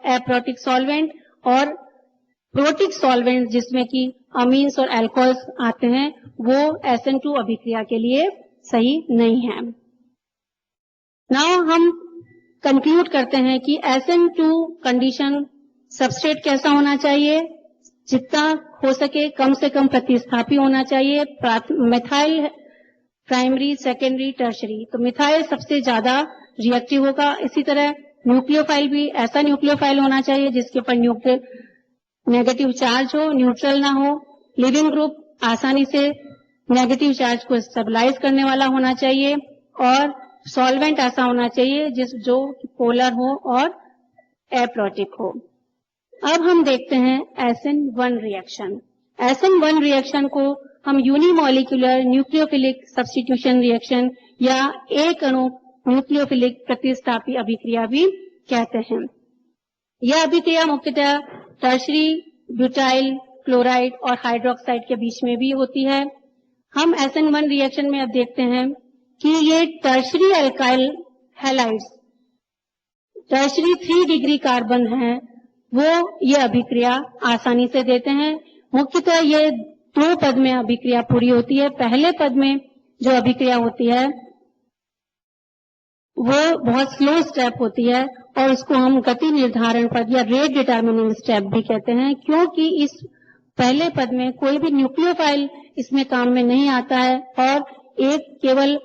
Aprotic solvent और protic solvent जिसमें कि अमीन्स और अल्कोहल्स आते हैं वो SN2 अभिक्रिया के लिए सही नहीं है। नाउ हम कंक्लूड करते हैं कि SN2 कंडीशन सबस्ट्रेट कैसा होना चाहिए, जितना हो सके कम से कम प्रतिस्थापी होना चाहिए, मिथाइल प्राइमरी, सेकेंडरी, टर्शरी। तो मिथाइल सबसे ज्यादा रिएक्टिव होगा। इसी तरह न्यूक्लियोफाइल भी ऐसा न्यूक्लियोफाइल होना चाहिए जिसके ऊपर नेगेटिव चार्ज हो, न्यूट्रल ना हो। लिविंग ग्रुप आसानी से नेगेटिव चार्ज को स्टेबलाइज करने वाला होना चाहिए और सॉल्वेंट ऐसा होना चाहिए जो पोलर हो और एप्रोटिक हो। अब हम देखते हैं SN1 रिएक्शन। SN1 रिएक्शन को हम यूनिमॉलिक्यूलर न्यूक्लियोफिलिक सब्स्टिट्यूशन रिएक्शन या एक अणु न्यूक्लियोफिलिक प्रतिस्थापी अभिक्रिया भी कहते हैं। यह अभिक्रिया मुख्यतः टर्शरी ब्यूटाइल क्लोराइड और हाइड्रोक्साइड के बीच में भी होती है। हम SN1 रिएक्शन में अब देखते हैं कि ये tertiary alkyl halides, tertiary 3 degree carbon है, वो ये अभिक्रिया आसानी से देते हैं। मुख्यतः ये 2 पद में अभिक्रिया पूरी होती है। पहले पद में जो अभिक्रिया होती है वो बहुत स्लो स्टेप होती है और उसको हम गति निर्धारण पद या रेट डिटर्मिनिंग स्टेप भी कहते हैं, क्योंकि इस पहले पद में कोई भी न्यूक्लियोफाइल इसमें काम में नहीं आता है और एक केवल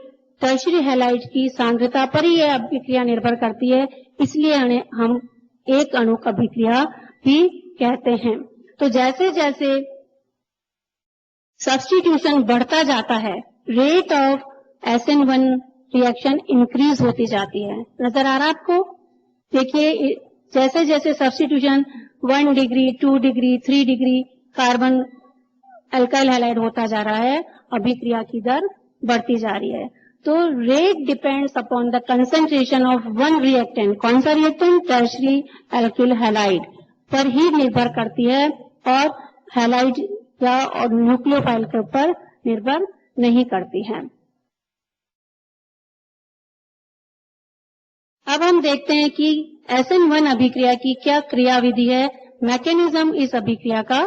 टर्शरी हैलाइड की सांद्रता पर ही यह अभिक्रिया निर्भर करती है, इसलिए हम एक अणुक अभिक्रिया भी कहते हैं। तो जैसे जैसे सब्स्टिट्यूशन बढ़ता जाता है, rate of SN1 reaction increase होती जाती है। नजर आ रहा है आपको? देखिए जैसे जैसे substitution 1 degree, 2 degree, 3 degree carbon alkyl halide होता जा रहा है, अभिक्रिया की दर बढ़ती जा रही है। तो rate depends upon the concentration of one reactant. कौन सा रिएक्टेंट? टर्शरी अल्किल हैलाइड पर ही निर्भर करती है और हैलाइड या और न्यूक्लियोफाइल के ऊपर निर्भर नहीं करती है। अब हम देखते हैं कि SN1 अभिक्रिया की क्या क्रियाविधि है, मैकेनिज्म इस अभिक्रिया का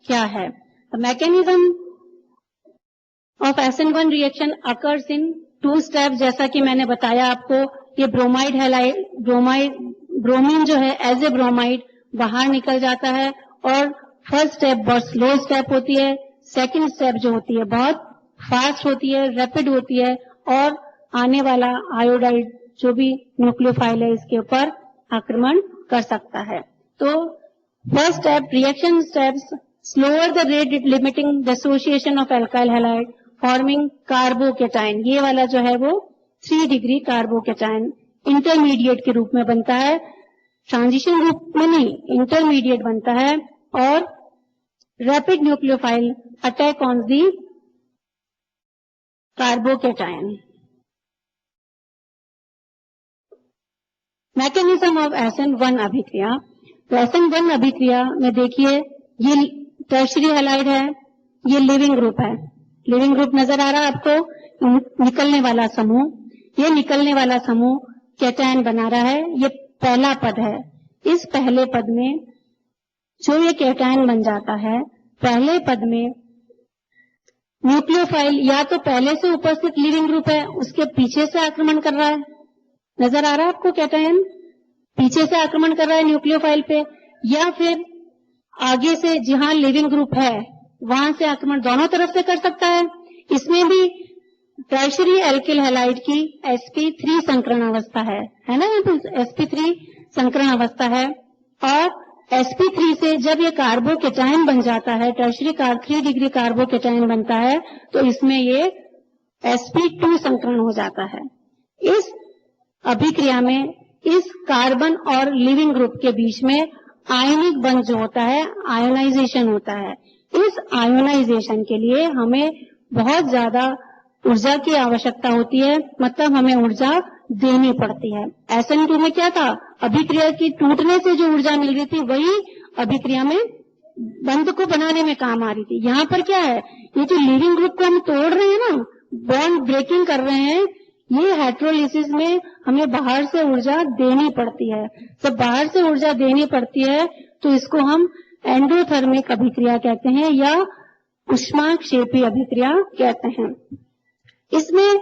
क्या है। Mechanism of SN1 reaction occurs in 2 step. जैसा कि मैंने बताया आपको, ये ब्रोमाइड हैलाइड ब्रोमीन जो है एज ए ब्रोमाइड बाहर निकल जाता है और फर्स्ट स्टेप बहुत स्लो स्टेप होती है, सेकंड स्टेप जो होती है बहुत फास्ट होती है, रैपिड होती है और आने वाला आयोडाइड जो भी न्यूक्लियोफाइल है इसके ऊपर आक्रमण कर सकता है। तो first step reaction steps slower the rate limiting dissociation of alkyl halide forming carbocation. ये वाला जो है वो 3 डिग्री कार्बोकेटाइन इंटरमीडिएट के रूप में बनता है, ट्रांजिशन रूप में नहीं, इंटरमीडिएट बनता है और rapid nucleophile attack on the carbocation. Mechanism of SN1 अभिक्रिया। तो SN1 अभिक्रिया में देखिए ये टर्शरी हैलाइड है, ये लिविंग ग्रुप है। लिविंग ग्रुप नजर आ रहा है आपको? निकलने वाला समूह, ये निकलने वाला समूह कैटायन बना रहा है। ये पहला पद है। इस पहले पद में जो ये कैटायन बन जाता है, पहले पद में न्यूक्लियोफाइल या तो पहले से उपस्थित लिविंग ग्रुप है, उसके पीछे से आक्रमण कर रहा है। नजर आ रहा है आपको? कैटायन पीछे से आक्रमण कर रहा है न्यूक्लियोफाइल पे, या फिर आगे से जहां लिविंग ग्रुप है वहां से आक्रमण दोनों तरफ से कर सकता है। इसमें भी टर्शरी अल्किल हैलाइड की sp3 संकरण अवस्था है ना? sp3 संकरण अवस्था है और sp3 से जब ये कार्बोकेटाइन बन जाता है, टर्शरी 3 डिग्री कार्बोकेटाइन बनता है, तो इसमें ये sp2 संकरण हो जाता है। इस अभिक्रिया में इस कार्बन और लिविंग ग्रुप के बीच में आयनिक बंध जो होता है, आयोनाइजेशन होता है। इस आयोनाइजेशन के लिए हमें बहुत ज्यादा ऊर्जा की आवश्यकता होती है, मतलब हमें ऊर्जा देनी पड़ती है। SN2 में क्या था? अभिक्रिया की टूटने से जो ऊर्जा मिल रही थी वही अभिक्रिया में बंध को बनाने में काम आ रही थी। यहाँ पर क्या है, ये जो लिविंग ग्रुप को हम तोड़ रहे हैं ना, बॉन्ड ब्रेकिंग कर रहे हैं, ये हेटेरोलिसिस में हमें बाहर से ऊर्जा देनी पड़ती है। जब बाहर से ऊर्जा देनी पड़ती है तो इसको हम एंडोथर्मिक अभिक्रिया कहते हैं या ऊष्माक्षेपी अभिक्रिया कहते हैं। इसमें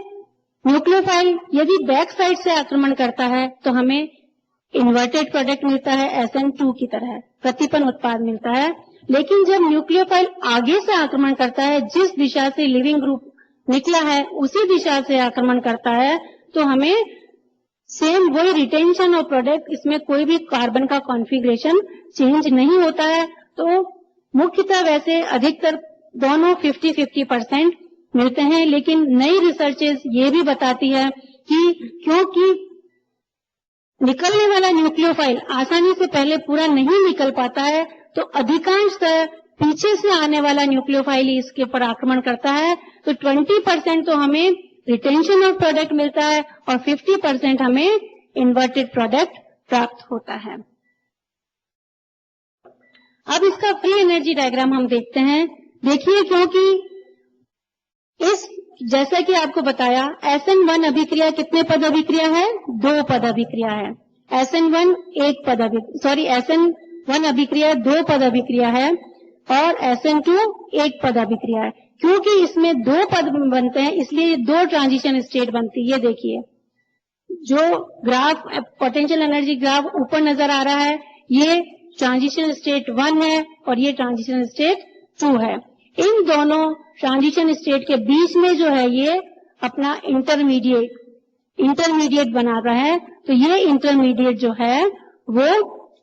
न्यूक्लियोफाइल यदि बैक साइड से आक्रमण करता है तो हमें इन्वर्टेड प्रोडक्ट मिलता है, SN2 की तरह प्रतिपन्न उत्पाद मिलता है। लेकिन जब न्यूक्लियोफाइल आगे से आक्रमण करता है, जिस दिशा से लिविंग ग्रुप निकला है उसी दिशा से आक्रमण करता है, तो हमें सेम वही रिटेंशन और प्रोडक्ट, इसमें कोई भी कार्बन का कॉन्फ़िगरेशन चेंज नहीं होता है। तो मुख्यतः वैसे अधिकतर दोनों 50-50% मिलते हैं, लेकिन नई रिसर्चेस ये भी बताती है कि क्योंकि निकलने वाला न्यूक्लियोफाइल आसानी से पहले पूरा नहीं निकल पाता है, तो अधिकांशतः पीछे से आने वाला न्यूक्लियोफाइल ही इसके ऊपर आक्रमण करता है। तो 20% तो हमें रिटेंशन ऑफ प्रोडक्ट मिलता है और 50% हमें इन्वर्टेड प्रोडक्ट प्राप्त होता है। अब इसका फ्री एनर्जी डायग्राम हम देखते हैं। देखिए, क्योंकि इस जैसा कि आपको बताया SN1 अभिक्रिया कितने पद अभिक्रिया है? 2 पद अभिक्रिया है। SN1 अभिक्रिया 2 पद अभिक्रिया है और SN2 1 पद अभिक्रिया है। क्योंकि इसमें 2 पद बनते हैं इसलिए 2 ट्रांजिशन स्टेट बनती है। ये देखिए, जो ग्राफ पोटेंशियल एनर्जी ग्राफ ऊपर नजर आ रहा है, ये ट्रांजिशन स्टेट 1 है और ये ट्रांजिशन स्टेट 2 है। इन दोनों ट्रांजिशन स्टेट के बीच में जो है ये अपना इंटरमीडिएट बना रहा है। तो ये इंटरमीडिएट जो है वो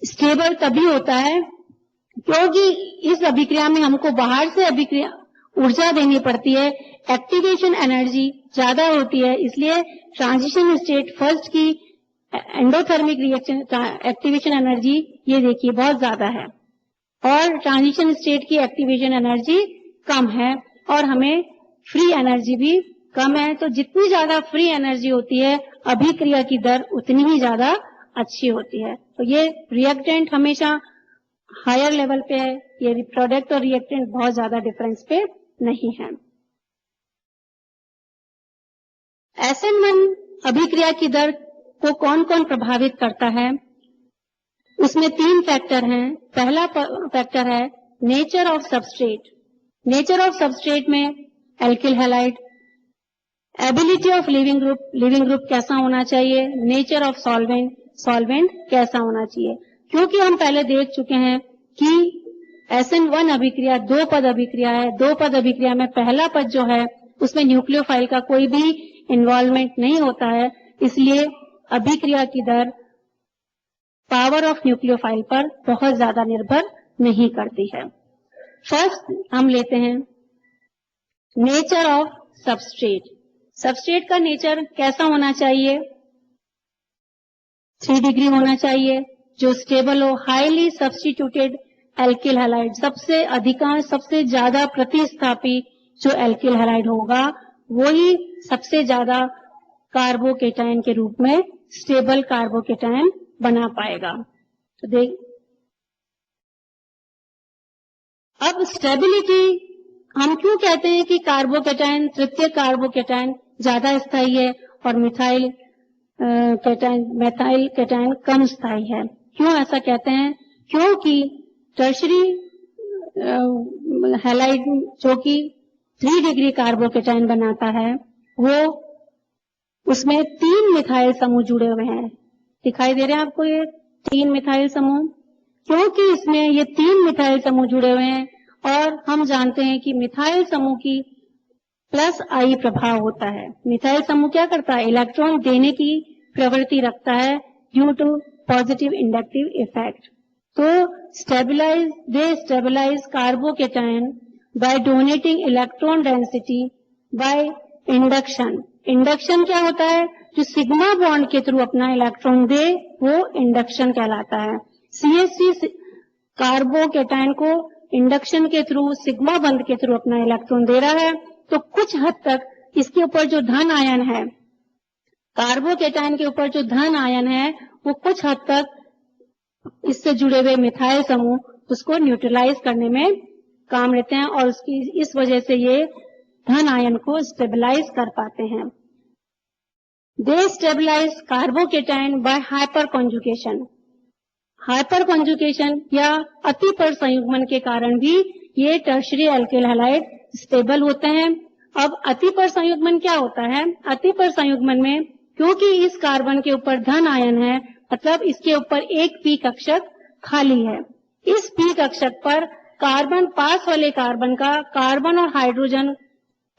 स्टेबल तभी होता है क्योंकि इस अभिक्रिया में हमको बाहर से अभिक्रिया ऊर्जा देनी पड़ती है, एक्टिवेशन एनर्जी ज्यादा होती है, इसलिए ट्रांजिशन स्टेट फर्स्ट की एंडोथर्मिक रिएक्शन एक्टिवेशन एनर्जी ये देखिए बहुत ज्यादा है और ट्रांजिशन स्टेट की एक्टिवेशन एनर्जी कम है और हमें फ्री एनर्जी भी कम है। तो जितनी ज्यादा फ्री एनर्जी होती है अभिक्रिया की दर उतनी ही ज्यादा अच्छी होती है। तो ये रिएक्टेंट हमेशा हायर लेवल पे है, ये प्रोडक्ट और रिएक्टेंट बहुत ज्यादा डिफरेंस पे नहीं है। SN1 अभिक्रिया की दर को कौन कौन प्रभावित करता है? उसमें 3 फैक्टर हैं। पहला फैक्टर है nature of substrate. Nature of substrate में alkyl halide, ability of leaving group कैसा होना चाहिए, नेचर ऑफ सॉल्वेंट कैसा होना चाहिए। क्योंकि हम पहले देख चुके हैं कि SN1 अभिक्रिया 2 पद अभिक्रिया है। 2 पद अभिक्रिया में पहला पद जो है उसमें न्यूक्लियोफाइल का कोई भी इन्वॉल्वमेंट नहीं होता है, इसलिए अभिक्रिया की दर पावर ऑफ न्यूक्लियोफाइल पर बहुत ज्यादा निर्भर नहीं करती है। फर्स्ट हम लेते हैं नेचर ऑफ सबस्ट्रेट। सबस्ट्रेट का नेचर कैसा होना चाहिए? 3 डिग्री होना चाहिए, जो स्टेबल हो, हाईली सब्स्टिट्यूटेड एल्किल हैलाइड, सबसे ज्यादा प्रतिस्थापी जो एल्किल हैलाइड होगा वही सबसे ज्यादा कार्बोकेटायन के रूप में स्टेबल कार्बोकेटायन बना पाएगा। तो अब स्टेबिलिटी हम क्यों कहते हैं कि कार्बोकेटायन, तृतीय कार्बोकेटायन ज्यादा स्थायी है और मिथाइल केटायन कम स्थायी है? क्यों ऐसा कहते हैं? क्योंकि टर्शरी हैलाइड जो कि 3 डिग्री कार्बोकेटायन बनाता है, वो उसमें 3 मिथाइल समूह जुड़े हुए हैं। दिखाई दे रहे हैं आपको ये 3 मिथाइल समूह? क्योंकि इसमें ये 3 मिथाइल समूह जुड़े हुए हैं और हम जानते हैं कि मिथाइल समूह की प्लस आई प्रभाव होता है। मिथाइल समूह क्या करता है? इलेक्ट्रॉन देने की प्रवृत्ति रखता है due to positive inductive effect. तो stabilize carbocation by donating electron density by induction. Induction क्या होता है? जो सिग्मा बॉन्ड के थ्रू अपना इलेक्ट्रॉन दे वो इंडक्शन कहलाता है। CH3 कार्बोकेटायन को इंडक्शन के थ्रू, सिग्मा बंध के थ्रू अपना इलेक्ट्रॉन दे रहा है। तो कुछ हद तक इसके ऊपर जो धन आयन है, कार्बोकेटायन के ऊपर जो धन आयन है, वो कुछ हद तक इससे जुड़े हुए मिथाइल समूह उसको न्यूट्रलाइज करने में काम लेते हैं और उसकी इस वजह से ये धन आयन को स्टेबलाइज कर पाते हैं। They stabilize carbocation by hyperconjugation. Hyperconjugation या अति पर संयुग्मन के कारण भी ये टर्शरी एल्किल हैलाइड स्टेबल होते हैं। अब अति पर संयुग्मन क्या होता है? अति पर संयुग्मन में क्योंकि इस कार्बन के ऊपर धन आयन है, मतलब इसके ऊपर एक पी कक्षक खाली है। इस पी कक्षक पर कार्बन पास वाले कार्बन का कार्बन और हाइड्रोजन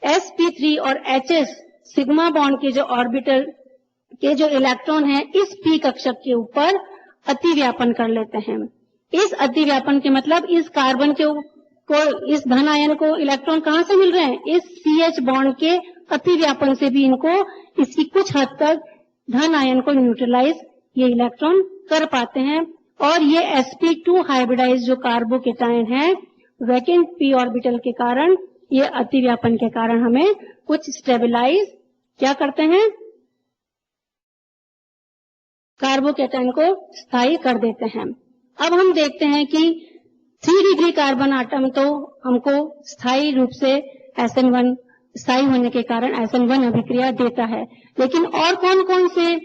sp3 और HS सिग्मा बॉन्ड के जो ऑर्बिटल के जो इलेक्ट्रॉन हैं इस पी कक्षक के ऊपर अतिव्यापन कर लेते हैं। इस अतिव्यापन के मतलब इस कार्बन को इस धन आयन को इलेक्ट्रॉन कहां से मिल रहे हैं? इस CH बॉन्ड के अतिव्यापन से भी इनको इसकी कुछ हद तक धन आयन को न्यूट्रलाइज ये इलेक्ट्रॉन कर पाते हैं। और ये sp2 हाइब्रिडाइज जो कार्बोकेटाइन है वैकेंट p ऑर्बिटल के कारण, ये अतिव्यापन के कारण हमें कुछ स्टेबलाइज क्या करते हैं? कार्बोकेटाइन को स्थायी कर देते हैं। अब हम देखते हैं कि 3 डिग्री कार्बन आटम तो हमको स्थायी रूप से SN1 स्थायी होने के कारण SN1 अभिक्रिया देता है, लेकिन और कौन कौन से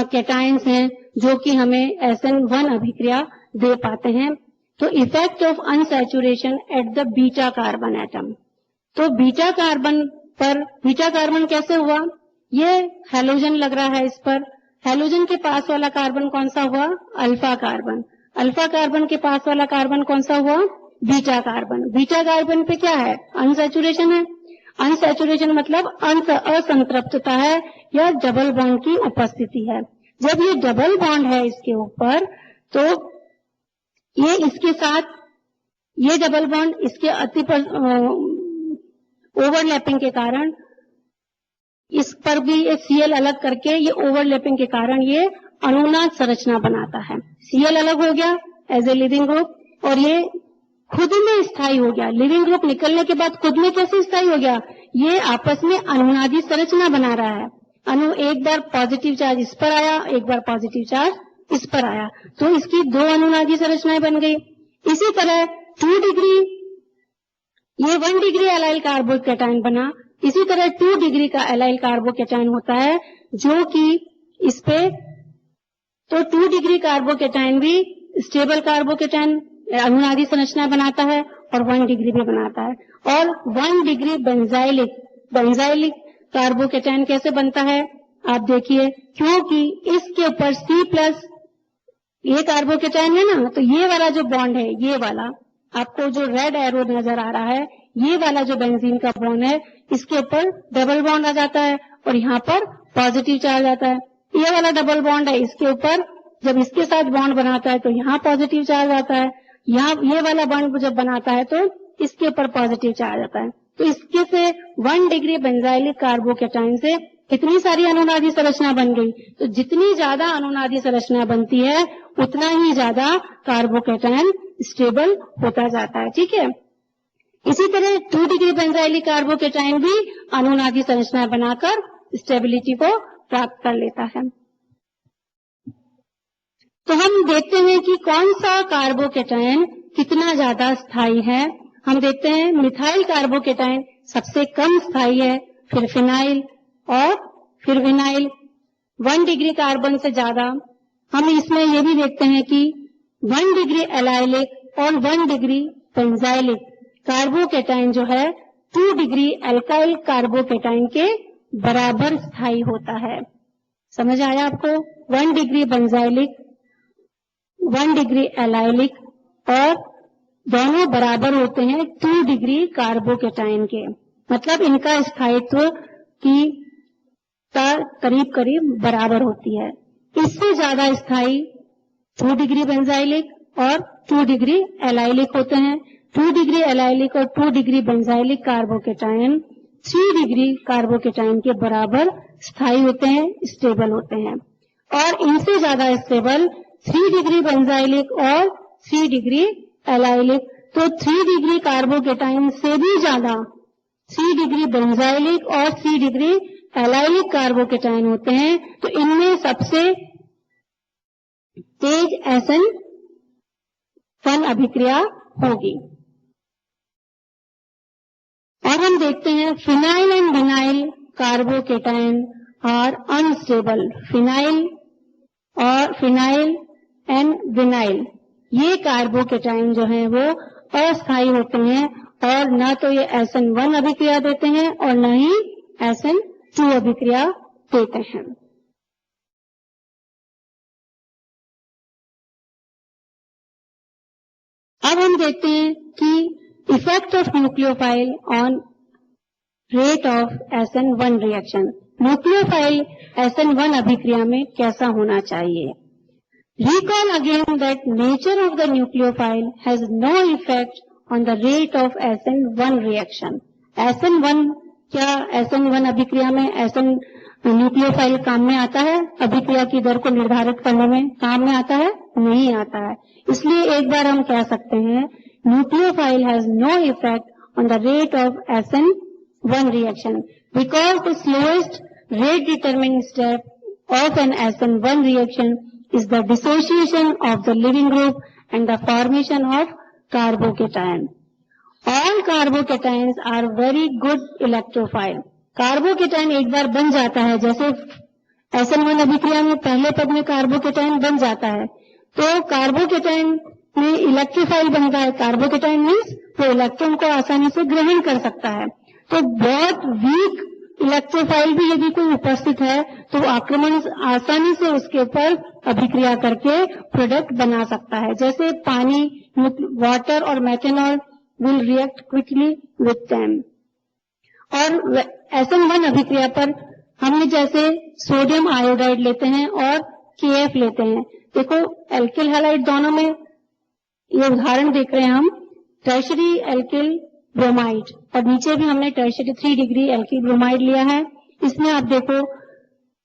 कैटाइंस हैं जो कि हमें SN1 अभिक्रिया दे पाते हैं? तो effect of unsaturation at the beta carbon atom. तो बीटा कार्बन कैसे हुआ? ये हैलोजन लग रहा है इस पर। हैलोजन के पास वाला कार्बन कौन सा हुआ? Alpha carbon. अल्फा कार्बन के पास वाला कार्बन कौन सा हुआ? Beta carbon. बीटा कार्बन पे क्या है? अनसैचुरेशन है। अनसैचुरेशन मतलब असंतृप्तता है या डबल बॉन्ड की उपस्थिति है। जब ये डबल बॉन्ड है इसके ऊपर तो ये इसके साथ ये डबल बॉन्ड इसके अति पर ओवरलैपिंग के कारण इस पर भी एक Cl अलग करके ये ओवरलैपिंग के कारण ये अनुनाद संरचना बनाता है। Cl अलग हो गया एज ए लिविंग ग्रुप और ये खुद में स्थायी हो गया। लिविंग ग्रुप निकलने के बाद खुद में कैसे स्थायी हो गया? ये आपस में अनुनादी संरचना बना रहा है। एक बार पॉजिटिव चार्ज इस पर आया, एक बार पॉजिटिव चार्ज इस पर आया, तो इसकी 2 अनुनादी संरचनाएं बन गई। इसी तरह 2 डिग्री ये 1 डिग्री एलाइल कार्बोकेटाइन बना। इसी तरह 2 डिग्री का एलाइल कार्बोकेटाइन होता है जो कि इस पे तो 2 डिग्री कार्बोकेटाइन भी स्टेबल कार्बोकेटाइन अनुनादी संरचना बनाता है और 1 डिग्री भी बनाता है। और 1 डिग्री बेंजाइलिक कार्बोकेटाइन कैसे बनता है? आप देखिए, क्योंकि इसके ऊपर C+ ये कार्बोकेटाइन है ना, तो ये वाला जो बॉन्ड है, ये वाला आपको जो रेड एरो नजर आ रहा है, ये वाला जो बेंजीन का बॉन्ड है, इसके ऊपर डबल बॉन्ड आ जाता है और यहाँ पर पॉजिटिव चार्ज आता है। ये वाला डबल बॉन्ड है, इसके ऊपर जब इसके साथ बॉन्ड बनाता है तो यहाँ पॉजिटिव चार्ज आता है। यहाँ ये वाला बॉन्ड जब बनाता है तो इसके ऊपर पॉजिटिव चार्ज आता है। तो इसके से 1 डिग्री बेंजाइलिक कार्बोकेटाइन से कितनी सारी अनुनादी संरचना बन गई। तो जितनी ज्यादा अनुनादी संरचना बनती है उतना ही ज्यादा कार्बोकेटाइन स्टेबल होता जाता है। ठीक है। इसी तरह 2 डिग्री बेंजाइलिक कार्बोकेटाइन भी अनुनादी संरचना बनाकर स्टेबिलिटी को प्राप्त कर लेता है। तो हम देखते हैं कि कौन सा कार्बोकेटाइन कितना ज्यादा स्थायी है। हम देखते हैं मिथाइल कार्बोकेटाइन सबसे कम स्थायी है, फिर फिनाइल और फिर विनाइल 1 डिग्री कार्बन से ज्यादा। हम इसमें ये भी देखते हैं कि 1 डिग्री एलाइलिक और 1 डिग्री बेंजाइलिक कार्बोकेटाइन जो है 2 डिग्री एल्काइल कार्बोकेटाइन के बराबर स्थायी होता है। समझ आया आपको? 1 डिग्री बेंजाइलिक 1 डिग्री एलाइलिक और दोनों बराबर होते हैं 2 डिग्री कार्बोकेटाइन के, मतलब इनका स्थायित्व की करीब करीब बराबर होती है। इससे ज्यादा स्थायी 2 डिग्री बेंजाइलिक और 2 डिग्री एलाइलिक होते हैं। 2 डिग्री एलाइलिक और 2 degree benzylic carbocation 3 degree carbocation के बराबर स्थायी होते हैं, स्टेबल होते हैं। और इनसे ज्यादा स्टेबल 3 डिग्री बेंजाइलिक और 3 डिग्री एलाइलिक। तो 3 डिग्री कार्बोकेटाइन से भी ज्यादा 3 डिग्री बेंजाइलिक और 3 डिग्री एलाइलिक कार्बोकेटाइन होते हैं। तो इनमें सबसे तेज SN1 अभिक्रिया होगी। और हम देखते हैं phenyl and vinyl carbocation are unstable, phenyl and vinyl, ये कार्बोकेटाइन जो है वो अस्थायी होते हैं और न तो ये SN1 अभिक्रिया देते हैं और न ही SN2 अभिक्रिया देते हैं। अब हम देखते हैं कि effect of nucleophile on rate of SN1 reaction. Nucleophile SN1 अभिक्रिया में कैसा होना चाहिए? Recall again that nature of the nucleophile has no effect on the rate of SN1 reaction. SN1 क्या SN1 अभिक्रिया में SN न्यूक्लियोफाइल काम में आता है? अभिक्रिया की दर को निर्धारित करने में काम में आता है? नहीं आता है। इसलिए एक बार हम कह सकते हैं nucleophile has no effect on the rate of SN1 reaction because the slowest rate determining step of an SN1 reaction is the dissociation of the leaving group and the formation of carbocation. All carbocations are very good electrophile. Carbocation एक बार बन जाता है, जैसे SN1 अभिक्रिया में पहले पद में कार्बोकेटाइन बन जाता है, तो कार्बोकेटाइन में इलेक्ट्रोफाइल बनता है। कार्बोकेटाइन मीन्स वो इलेक्ट्रॉन को आसानी से ग्रहण कर सकता है। तो बहुत वीक इलेक्ट्रोफाइल भी यदि कोई उपस्थित है तो आक्रमण आसानी से उसके ऊपर अभिक्रिया करके प्रोडक्ट बना सकता है। जैसे पानी, वाटर और methanol will react quickly with them. और SN1 अभिक्रिया पर हमने जैसे सोडियम आयोडाइड लेते हैं और KF लेते हैं। देखो एल्किल हैलाइड दोनों में ये उदाहरण देख रहे हैं हम, टर्शरी एल्किल ब्रोमाइड और नीचे भी हमने टर्शरी 3 डिग्री एल्किल ब्रोमाइड लिया है। इसमें आप देखो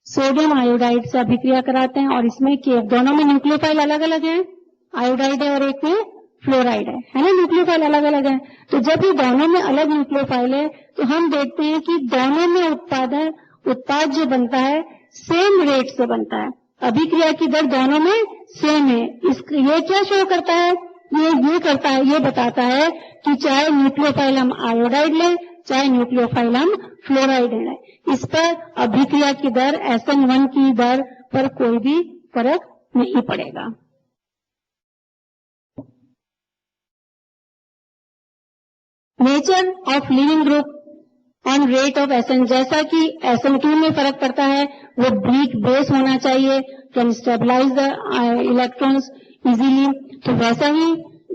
सोडियम आयोडाइड से अभिक्रिया कराते हैं और इसमें KF, दोनों में न्यूक्लियोफाइल अलग अलग है, आयोडाइड है और एक में फ्लोराइड है ना, न्यूक्लियोफाइल अलग अलग है। तो जब ये दोनों में अलग न्यूक्लियोफाइल है तो हम देखते हैं कि दोनों में उत्पाद जो बनता है सेम रेट से बनता है, अभिक्रिया की दर दोनों में सेम है। ये क्या शो करता है? ये बताता है कि चाहे न्यूक्लियोफाइल हम आयोडाइड लें, चाहे न्यूक्लियोफाइल हम फ्लोराइड लें, इस पर अभिक्रिया की दर SN1 की दर पर कोई भी फर्क नहीं पड़ेगा। Nature of leaving group on rate of SN, जैसा कि SN2 में फर्क पड़ता है, वो वीक बेस होना चाहिए, can stabilise the electrons easily, तो वैसा ही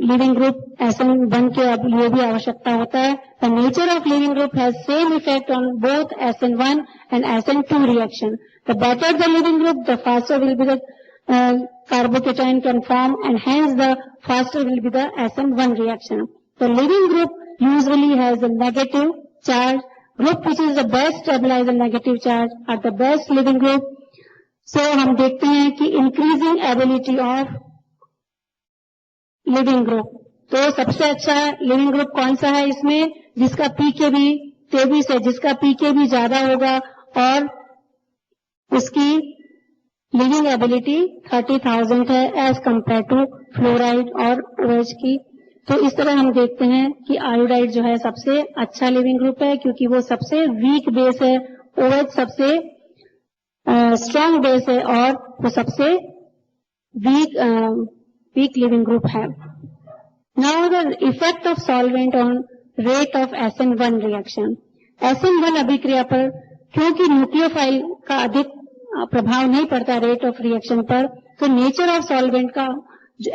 लिविंग ग्रुप SN1 के अब ये भी आवश्यकता होता है। The nature of leaving group has same effect on both SN1 and SN2 reaction. The better the leaving group the faster will be the carbocation can form and hence the faster will be the SN1 reaction. The living group usually has a negative charge. Group which is the best stabilizer negative charge are the best living group. So हम देखते हैं कि increasing ability of living group, तो सबसे अच्छा living group कौन सा है इसमें? जिसका pKb 23 है, जिसका pKb ज्यादा होगा और उसकी लिविंग एबिलिटी 30,000 है एज कंपेयर टू फ्लोराइड और OH की। तो इस तरह हम देखते हैं कि आयोडाइड जो है सबसे अच्छा लिविंग ग्रुप है क्योंकि वो सबसे वीक बेस है, OH सबसे स्ट्रॉन्ग बेस है और वो सबसे वीक लिविंग ग्रुप है। Now the effect of solvent on rate of SN1 reaction. SN1 अभिक्रिया पर क्योंकि न्यूक्लियोफाइल का अधिक प्रभाव नहीं पड़ता रेट ऑफ रिएक्शन पर, तो नेचर ऑफ सॉल्वेंट का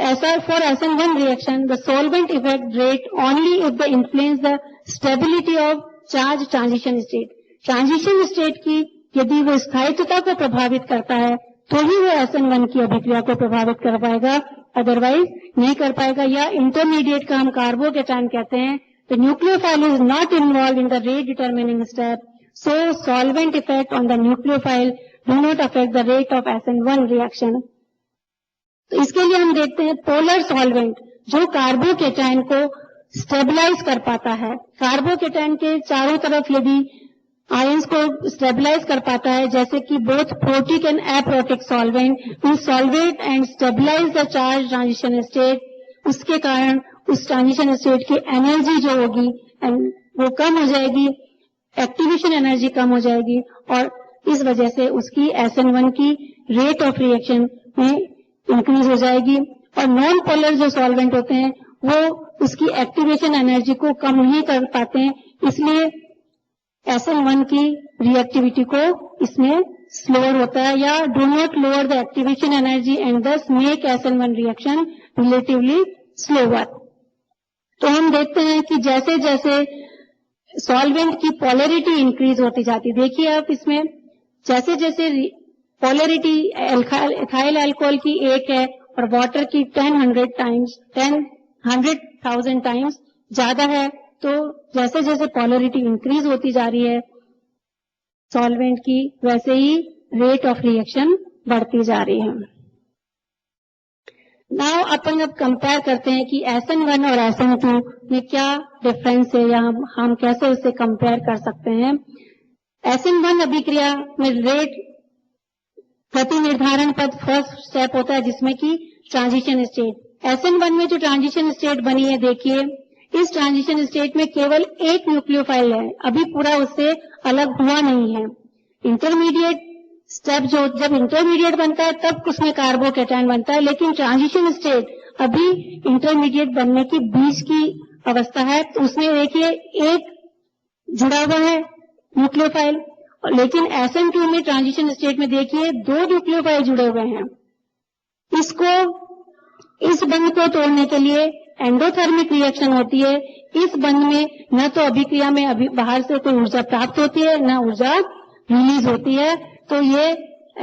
ऐसा for SN1 reaction the solvent effect rate only if the influence the stability of charge transition state. Transition state की यदि वो स्थायित्वता को प्रभावित करता है तो ही वो SN1 की अभिक्रिया को प्रभावित कर पाएगा, अदरवाइज नहीं कर पाएगा। या इंटरमीडिएट का हम कार्बोकेटाइन कहते हैं। The nucleophile is not involve in the rate determining step, so solvent effect on the nucleophile do not affect the rate of SN1 reaction. तो इसके लिए हम देखते हैं पोलर सॉल्वेंट जो कार्बोकेटाइन को स्टेबलाइज कर पाता है। कार्बोकेटाइन के चारों तरफ यदि आयंस को स्टेबलाइज कर पाता है, जैसे कि both protic and aprotic solvent will solvate and stabilise the charge transition state, उसके कारण उस ट्रांजिशन स्टेट की एनर्जी जो होगी वो कम हो जाएगी, एक्टिवेशन एनर्जी कम हो जाएगी और इस वजह से उसकी SN1 की रेट ऑफ रिएक्शन में इंक्रीज हो जाएगी। और नॉन पोलर जो सॉल्वेंट होते हैं वो उसकी एक्टिवेशन एनर्जी को कम नहीं कर पाते हैं, इसलिए SN1 की रिएक्टिविटी को इसमें स्लोअर होता है, या do not lower the activation energy and thus make SN1 reaction relatively slower. तो हम देखते हैं कि जैसे जैसे सॉल्वेंट की पोलैरिटी इंक्रीज होती जाती, देखिए आप इसमें जैसे जैसे पोलैरिटी एथाइल अल्कोहल की 1 है और वाटर की 100,000 टाइम्स ज्यादा है, तो जैसे जैसे पोलैरिटी इंक्रीज होती जा रही है सॉल्वेंट की, वैसे ही रेट ऑफ रिएक्शन बढ़ती जा रही है। नाउ अपन अब कंपेयर करते हैं कि SN1 और SN2 में क्या डिफरेंस है, या हम कैसे उसे कंपेयर कर सकते हैं। SN1 अभिक्रिया में रेट गति निर्धारण पद फर्स्ट स्टेप होता है, जिसमें कि ट्रांजिशन स्टेट। SN1 में जो ट्रांजिशन स्टेट बनी है, देखिए इस ट्रांजिशन स्टेट में केवल एक न्यूक्लियोफाइल है, अभी पूरा उससे अलग हुआ नहीं है। इंटरमीडिएट स्टेप जब इंटरमीडिएट बनता है तब उसमें कार्बोकेटायन बनता है, लेकिन ट्रांजिशन स्टेट अभी इंटरमीडिएट बनने की बीच की अवस्था है, तो उसमें देखिए एक जुड़ा हुआ है न्यूक्लियोफाइल, लेकिन SN2 में ट्रांजिशन स्टेट में देखिए 2 न्यूक्लियोफाइल जुड़े हुए हैं। इस बंध को तोड़ने के लिए एंडोथर्मिक रिएक्शन होती है। इस बंध में न तो अभिक्रिया में बाहर से कोई ऊर्जा प्राप्त होती है, न ऊर्जा रिलीज होती है। तो ये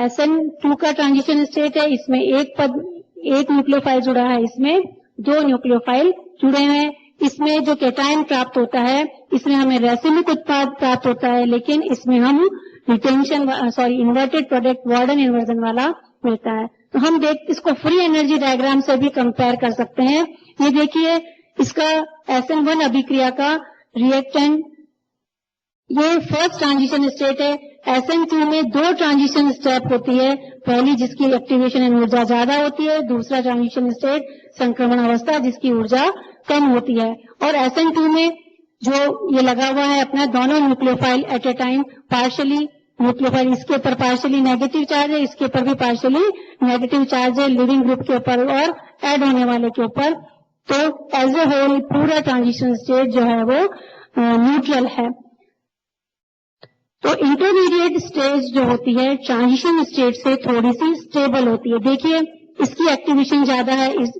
SN2 का ट्रांजिशन स्टेट है, इसमें एक न्यूक्लियोफाइल जुड़ा है, इसमें 2 न्यूक्लियोफाइल जुड़े हैं। इसमें जो केटायन प्राप्त होता है, इसमें हमें रैसिमिक उत्पाद प्राप्त होता है, लेकिन इसमें हम इन्वर्टेड प्रोडक्ट वार्डन इन्वर्जन वाला मिलता है। तो हम इसको फ्री एनर्जी डायग्राम से भी कंपेयर कर सकते हैं। ये देखिए इसका SN1 अभिक्रिया का रिएक्टेंट, ये फर्स्ट ट्रांजिशन स्टेट है। SN2 में 2 ट्रांजिशन स्टेप होती है, पहली जिसकी एक्टिवेशन ऊर्जा ज्यादा होती है, दूसरा ट्रांजिशन स्टेट संक्रमण अवस्था जिसकी ऊर्जा कम होती है। और SN2 में जो ये लगा हुआ है अपना दोनों nucleophile at a time, partially nucleophile इसके ऊपर पार्शियली नेगेटिव चार्ज है, इसके ऊपर भी पार्शियली नेगेटिव चार्ज है, लिविंग ग्रुप के ऊपर और ऐड होने वाले के ऊपर। तो एज ए होल पूरा ट्रांजिशन स्टेट जो है वो न्यूट्रल है। तो इंटरमीडिएट स्टेज जो होती है ट्रांजिशन स्टेट से थोड़ी सी स्टेबल होती है। देखिए इसकी एक्टिवेशन ज्यादा है, इस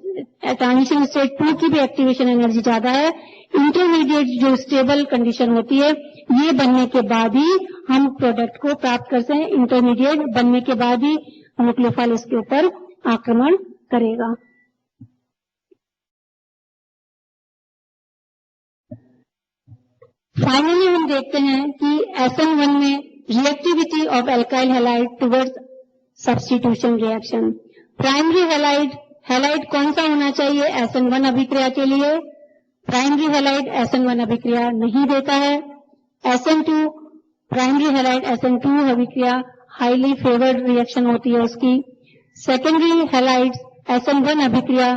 ट्रांजिशन स्टेट 2 की भी एक्टिवेशन एनर्जी ज्यादा है। इंटरमीडिएट जो स्टेबल कंडीशन होती है, ये बनने के बाद ही हम प्रोडक्ट को प्राप्त करते हैं। इंटरमीडिएट बनने के बाद ही न्यूक्लियोफाइल इसके ऊपर आक्रमण करेगा। फाइनली हम देखते हैं कि SN1 में reactivity of alkyl halide towards substitution reaction. Primary halide कौन सा होना चाहिए SN1 अभिक्रिया के लिए? प्राइमरी हैलाइड SN1 अभिक्रिया नहीं देता है। SN2 प्राइमरी हैलाइड SN2 अभिक्रिया हाईली फेवर्ड रिएक्शन होती है उसकी। सेकेंडरी हैलाइड SN1 अभिक्रिया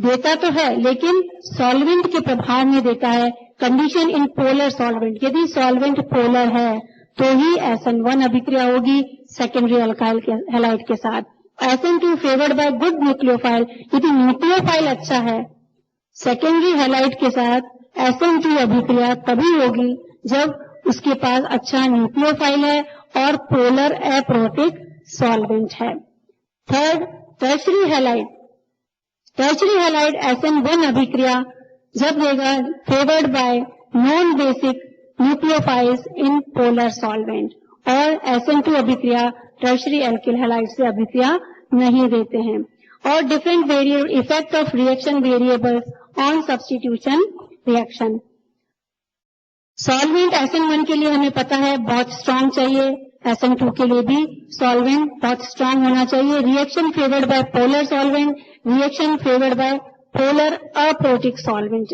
देता तो है लेकिन सॉल्वेंट के प्रभाव में देता है। कंडीशन इन पोलर सॉल्वेंट, यदि सॉल्वेंट पोलर है तो ही SN1 अभिक्रिया होगी सेकेंडरी अल्काइल हैलाइड के साथ। SN2 favoured by good nucleophile, यदि न्यूक्लियोफाइल अच्छा है सेकेंडरी हैलाइड के साथ SN2 अभिक्रिया तभी होगी जब उसके पास अच्छा न्यूक्लियोफाइल है और पोलर एप्रोटिक सॉल्वेंट है। थर्ड, टर्शियरी हैलाइड SN1 अभिक्रिया जब देगा favoured bye non basic nucleophiles in polar solvent, और SN2 अभिक्रिया टर्शियरी एल्किल हैलाइड से अभिक्रिया नहीं देते हैं। और different effect of reaction variables on substitution reaction. Solvent SN1 के लिए हमें पता है बहुत स्ट्रांग चाहिए, SN2 के लिए भी सॉल्वेंट बहुत स्ट्रांग होना चाहिए। Reaction favoured by polar solvent, reaction favoured by polar aprotic solvent.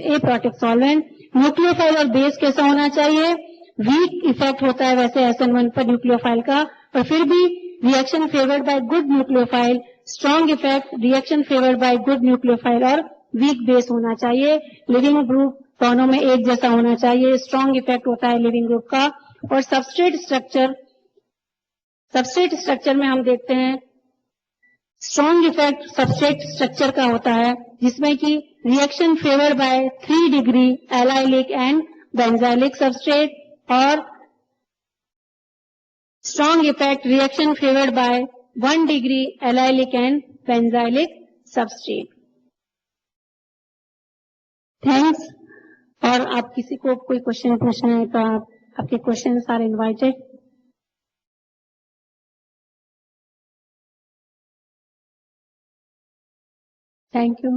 Nucleophile और बेस कैसा होना चाहिए? वीक इफेक्ट होता है वैसे SN1 पर न्यूक्लियोफाइल का, और फिर भी reaction favoured by good nucleophile, strong effect, reaction favoured by good nucleophile और वीक बेस होना चाहिए। लिविंग ग्रुप दोनों में एक जैसा होना चाहिए। स्ट्रांग इफेक्ट होता है लिविंग ग्रुप का। और सबस्ट्रेट स्ट्रक्चर सबस्ट्रेट स्ट्रक्चर में हम देखते हैं स्ट्रॉन्ग इफेक्ट सबस्ट्रेट स्ट्रक्चर का होता है, जिसमें कि reaction favour by 3 degree allylic and benzylic substrate, और strong effect reaction favoured by 1 degree allylic and benzylic substrate. Thanks. और आप किसी को कोई क्वेश्चन पूछना है तो आप आपके questions are invited. Thank you.